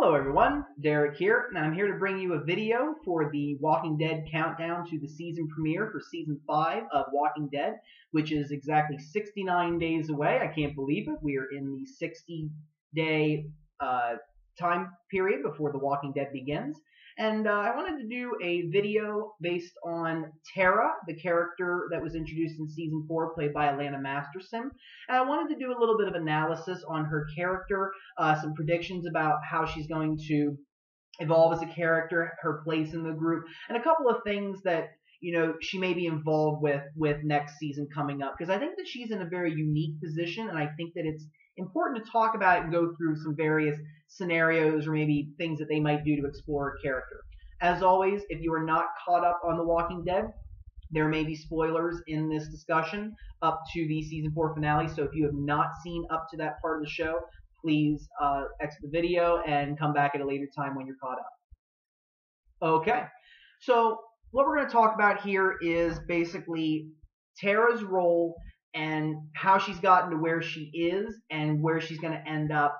Hello everyone, Derek here, and I'm here to bring you a video for the Walking Dead countdown to the season premiere for Season 5 of Walking Dead, which is exactly 69 days away. I can't believe it. We are in the 60-day time period before The Walking Dead begins. And I wanted to do a video based on Tara, the character that was introduced in Season 4, played by Atlanta Masterson. And I wanted to do a little bit of analysis on her character, some predictions about how she's going to evolve as a character, her place in the group, and a couple of things that she may be involved with next season coming up. Because I think that she's in a very unique position, and I think that it's important to talk about it and go through some various scenarios or maybe things that they might do to explore a character. As always, if you are not caught up on The Walking Dead, there may be spoilers in this discussion up to the Season 4 finale, so if you have not seen up to that part of the show, please exit the video and come back at a later time when you're caught up. Okay, so what we're going to talk about here is basically Tara's role and how she's gotten to where she is and where she's going to end up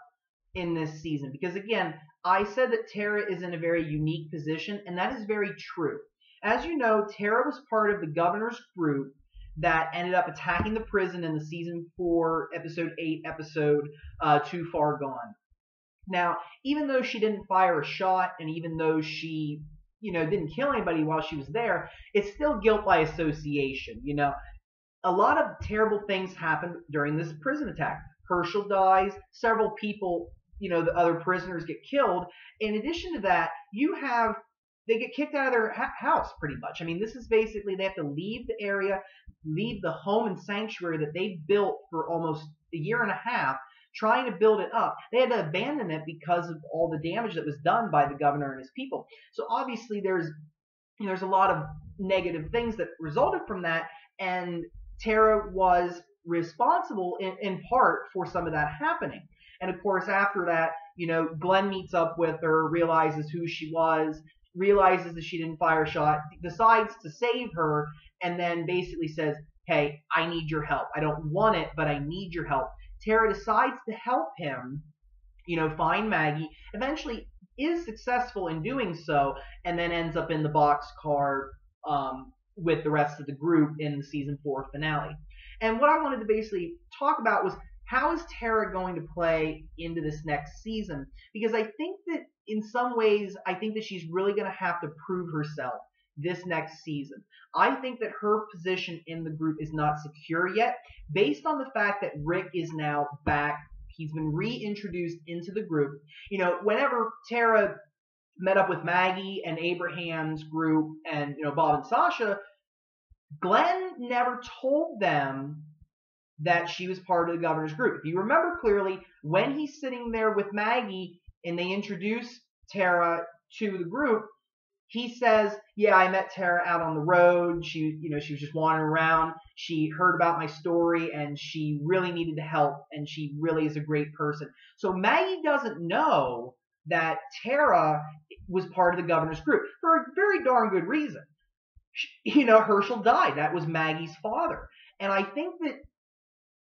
in this season. Because again, I said that Tara is in a very unique position, and that is very true. As you know, Tara was part of the governor's group that ended up attacking the prison in the Season 4, Episode 8 episode, Too Far Gone. Now, even though she didn't fire a shot, and even though she, didn't kill anybody while she was there, it's still guilt by association, A lot of terrible things happened during this prison attack. Herschel dies, several people, the other prisoners get killed. In addition to that, they get kicked out of their house pretty much. I mean, this is basically, they have to leave the area, leave the home and sanctuary that they built for almost a year and a half, trying to build it up. They had to abandon it because of all the damage that was done by the governor and his people. So obviously there's a lot of negative things that resulted from that, and Tara was responsible in part for some of that happening. And of course, after that, Glenn meets up with her, realizes who she was, realizes that she didn't fire a shot, decides to save her, and then basically says, hey, I need your help. I don't want it, but I need your help. Tara decides to help him, find Maggie, eventually is successful in doing so, and then ends up in the boxcar with the rest of the group in the Season 4 finale. And what I wanted to basically talk about was, how is Tara going to play into this next season? Because I think that in some ways, I think that she's really going to have to prove herself this next season. I think that her position in the group is not secure yet, based on the fact that Rick is now back. He's been reintroduced into the group. Whenever Tara met up with Maggie and Abraham's group and, Bob and Sasha, Glenn never told them that she was part of the governor's group. If you remember clearly, when he's sitting there with Maggie and they introduce Tara to the group, he says, yeah, I met Tara out on the road. She was just wandering around. She heard about my story and she really needed help, and she really is a great person. So Maggie doesn't know that Tara was part of the governor's group for a very darn good reason. Herschel died. That was Maggie's father. And I think that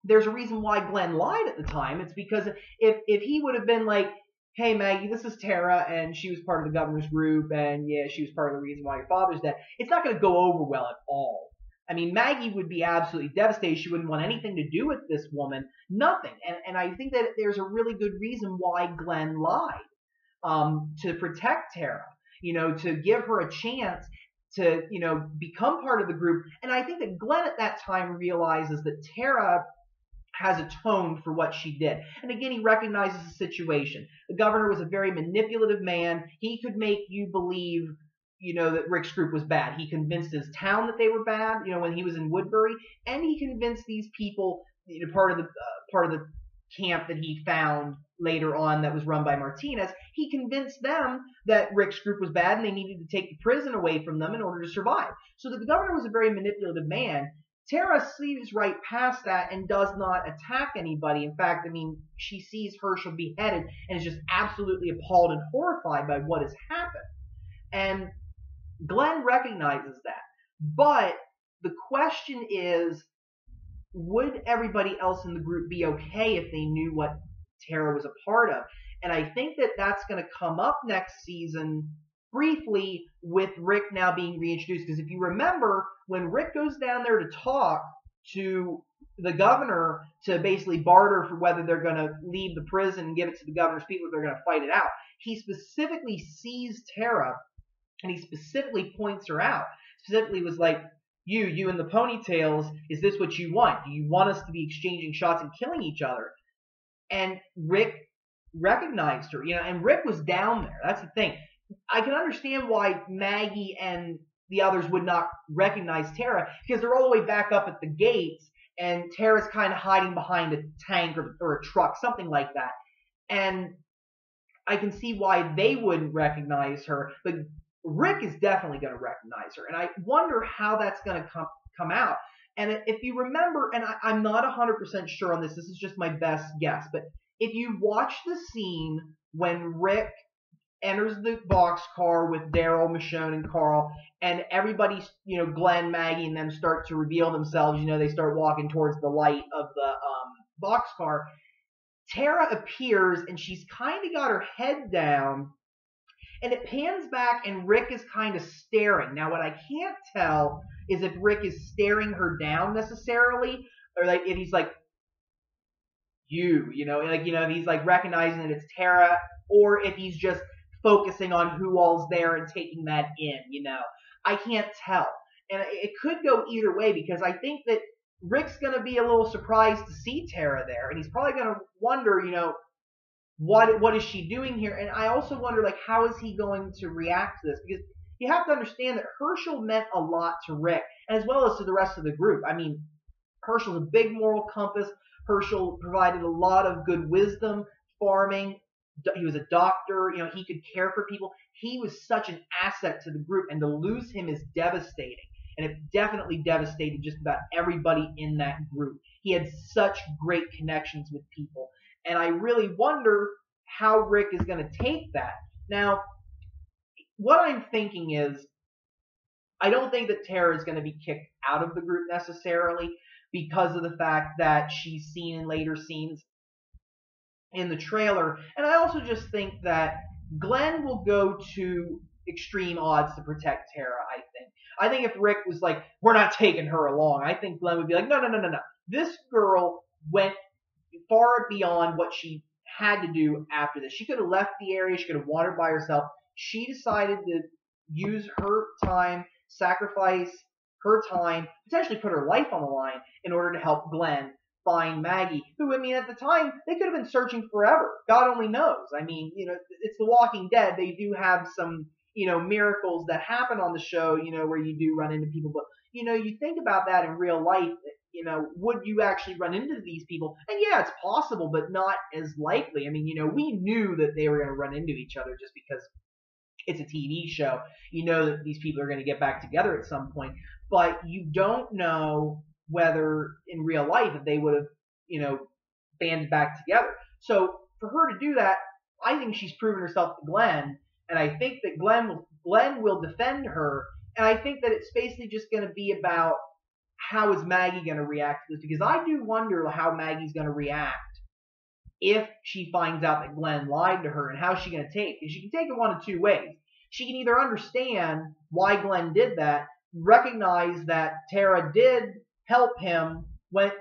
there's a reason why Glenn lied at the time. It's because if he would have been like, hey, Maggie, this is Tara, and she was part of the governor's group, and yeah, she was part of the reason why your father's dead, it's not going to go over well at all. I mean, Maggie would be absolutely devastated. She wouldn't want anything to do with this woman. Nothing. And I think that there's a really good reason why Glenn lied, to protect Tara, to give her a chance to, become part of the group. And I think that Glenn at that time realizes that Tara has atoned for what she did. And again, he recognizes the situation. The governor was a very manipulative man. He could make you believe, that Rick's group was bad. He convinced his town that they were bad, when he was in Woodbury, and he convinced these people, part of the camp that he found later on that was run by Martinez, he convinced them that Rick's group was bad and they needed to take the prison away from them in order to survive. So that the governor was a very manipulative man. Tara sees right past that and does not attack anybody. In fact, she sees Herschel beheaded and is just absolutely appalled and horrified by what has happened. And Glenn recognizes that. But the question is, would everybody else in the group be okay if they knew what Tara was a part of. And I think that that's going to come up next season briefly with Rick now being reintroduced. Because if you remember, when Rick goes down there to talk to the governor to basically barter for whether they're going to leave the prison and give it to the governor's people, if they're going to fight it out, he specifically sees Tara and he specifically points her out. Specifically was like, you in the ponytails, is this what you want? Do you want us to be exchanging shots and killing each other? And Rick recognized her, and Rick was down there. That's the thing. I can understand why Maggie and the others would not recognize Tara, because they're all the way back up at the gates, and Tara's kind of hiding behind a tank or a truck, something like that. And I can see why they wouldn't recognize her, but Rick is definitely going to recognize her. And I wonder how that's going to come out. And if you remember, and I'm not 100% sure on this, this is just my best guess, but if you watch the scene when Rick enters the boxcar with Daryl, Michonne, and Carl, and everybody's, Glenn, Maggie, and them start to reveal themselves, they start walking towards the light of the boxcar, Tara appears, and she's kind of got her head down, and it pans back, and Rick is kind of staring. Now, what I can't tell is if Rick is staring her down necessarily, or like if he's like, if he's like recognizing that it's Tara, or if he's just focusing on who all's there and taking that in, I can't tell. And it could go either way, because I think that Rick's going to be a little surprised to see Tara there, and he's probably going to wonder, what is she doing here? And I also wonder, like, how is he going to react to this? Because you have to understand that Herschel meant a lot to Rick, as well as to the rest of the group. I mean, Herschel's a big moral compass. Herschel provided a lot of good wisdom, farming. He was a doctor. He could care for people. He was such an asset to the group, and to lose him is devastating. And it definitely devastated just about everybody in that group. He had such great connections with people. And I really wonder how Rick is going to take that. Now, what I'm thinking is, I don't think that Tara is going to be kicked out of the group necessarily, because of the fact that she's seen in later scenes in the trailer. And I also just think that Glenn will go to extreme odds to protect Tara, I think if Rick was like, we're not taking her along, I think Glenn would be like, no. This girl went far beyond what she had to do after this. She could have left the area. She could have wandered by herself. She decided to use her time, sacrifice her time, potentially put her life on the line in order to help Glenn find Maggie, who, at the time, they could have been searching forever. God only knows. It's The Walking Dead. They do have some, miracles that happen on the show, where you do run into people. But, you think about that in real life, would you actually run into these people? And yeah, it's possible, but not as likely. We knew that they were going to run into each other just because it's a TV show. That these people are going to get back together at some point. But you don't know whether in real life if they would have, banded back together. So for her to do that, I think she's proven herself to Glenn, and I think that Glenn will defend her, and I think that it's basically just going to be about how is Maggie going to react to this, because I do wonder how Maggie's going to react if she finds out that Glenn lied to her, and how she's going to take it. She can take it one of two ways. She can either understand why Glenn did that, recognize that Tara did help him, went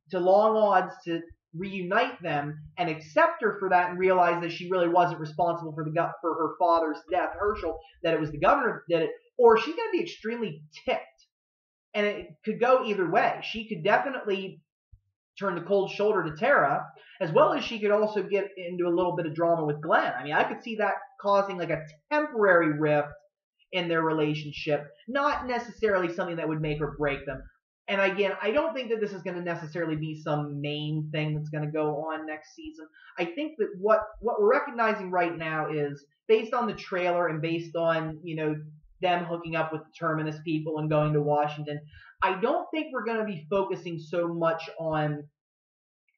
to long odds to reunite them, and accept her for that, and realize that she really wasn't responsible for her father's death, Herschel, that it was the governor that did it, or she's going to be extremely ticked. And it could go either way. She could definitely turn the cold shoulder to Tara, as well as she could also get into a little bit of drama with Glenn. I could see that causing like a temporary rift in their relationship, not necessarily something that would make or break them. And again, I don't think that this is going to necessarily be some main thing that's going to go on next season. I think that what we're recognizing right now is, based on the trailer and based on, them hooking up with the Terminus people and going to Washington, I don't think we're going to be focusing so much on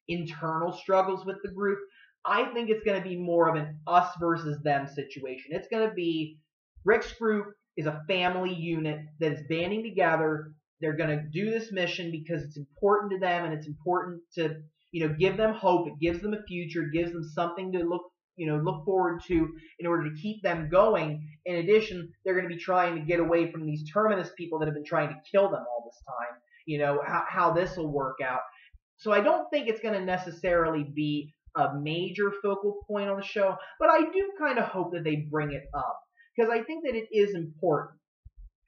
internal struggles with the group. I think it's going to be more of an us versus them situation. It's going to be Rick's group is a family unit that is banding together. They're going to do this mission because it's important to them, and it's important to give them hope. It gives them a future. It gives them something to look forward to in order to keep them going. In addition, they're going to be trying to get away from these Terminus people that have been trying to kill them all this time. How this will work out. So I don't think it's going to necessarily be a major focal point on the show, but I do kind of hope that they bring it up because I think that it is important,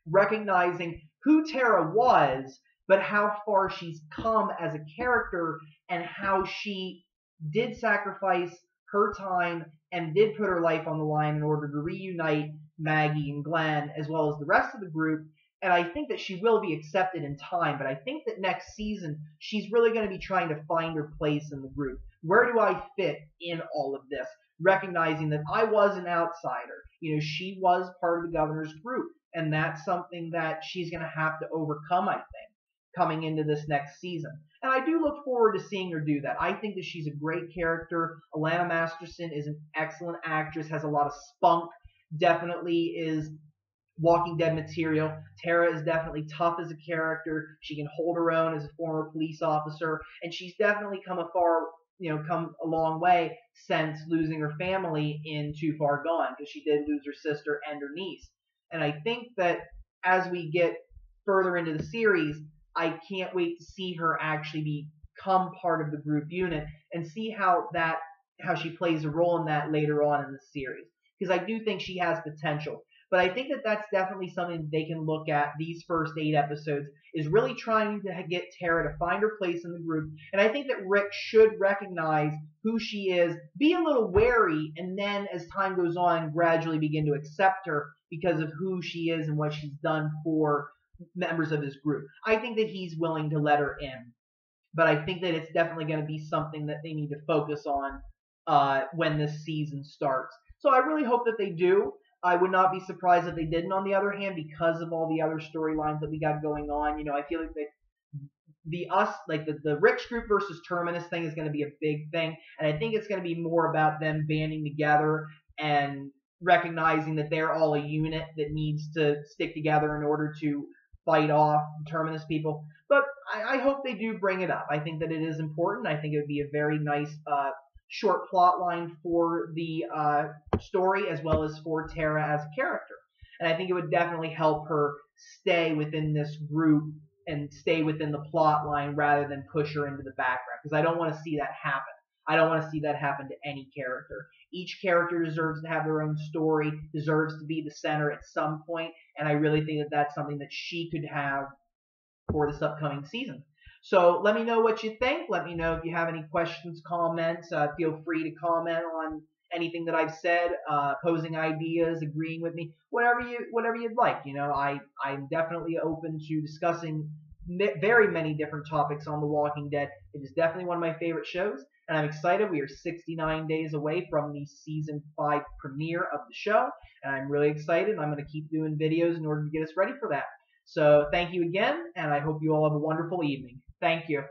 recognizing who Tara was, but how far she's come as a character and how she did sacrifice her time and did put her life on the line in order to reunite Maggie and Glenn as well as the rest of the group. And I think that she will be accepted in time, but I think that next season she's really going to be trying to find her place in the group. Where do I fit in all of this? Recognizing that I was an outsider. She was part of the governor's group, and that's something that she's going to have to overcome, I think, coming into this next season. And I do look forward to seeing her do that. I think that she's a great character. Alana Masterson is an excellent actress, has a lot of spunk, definitely is Walking Dead material. Tara is definitely tough as a character. She can hold her own as a former police officer, and she's definitely come a long way since losing her family in Too Far Gone, because she did lose her sister and her niece. And I think that as we get further into the series, I can't wait to see her actually become part of the group unit and see how she plays a role in that later on in the series, because I do think she has potential. But I think that that's definitely something they can look at these first 8 episodes, is really trying to get Tara to find her place in the group. And I think that Rick should recognize who she is, be a little wary, and then as time goes on, gradually begin to accept her because of who she is and what she's done for members of his group. I think that he's willing to let her in. But I think that it's definitely going to be something that they need to focus on when this season starts. So I really hope that they do. I would not be surprised if they didn't, on the other hand, because of all the other storylines that we got going on. I feel like the Rick's group versus Terminus thing is going to be a big thing, and I think it's going to be more about them banding together and recognizing that they're all a unit that needs to stick together in order to fight off Terminus people. But I hope they do bring it up. I think that it is important. I think it would be a very nice short plot line for the story as well as for Tara as a character. And I think it would definitely help her stay within this group and stay within the plot line rather than push her into the background, because I don't want to see that happen. I don't want to see that happen to any character. Each character deserves to have their own story, deserves to be the center at some point, and I really think that that's something that she could have for this upcoming season. So let me know what you think. Let me know if you have any questions, comments. Feel free to comment on anything that I've said, posing ideas, agreeing with me, whatever you'd like. I'm definitely open to discussing very many different topics on The Walking Dead. It is definitely one of my favorite shows, and I'm excited. We are 69 days away from the season 5 premiere of the show, and I'm really excited. I'm going to keep doing videos in order to get us ready for that. So thank you again, and I hope you all have a wonderful evening. Thank you.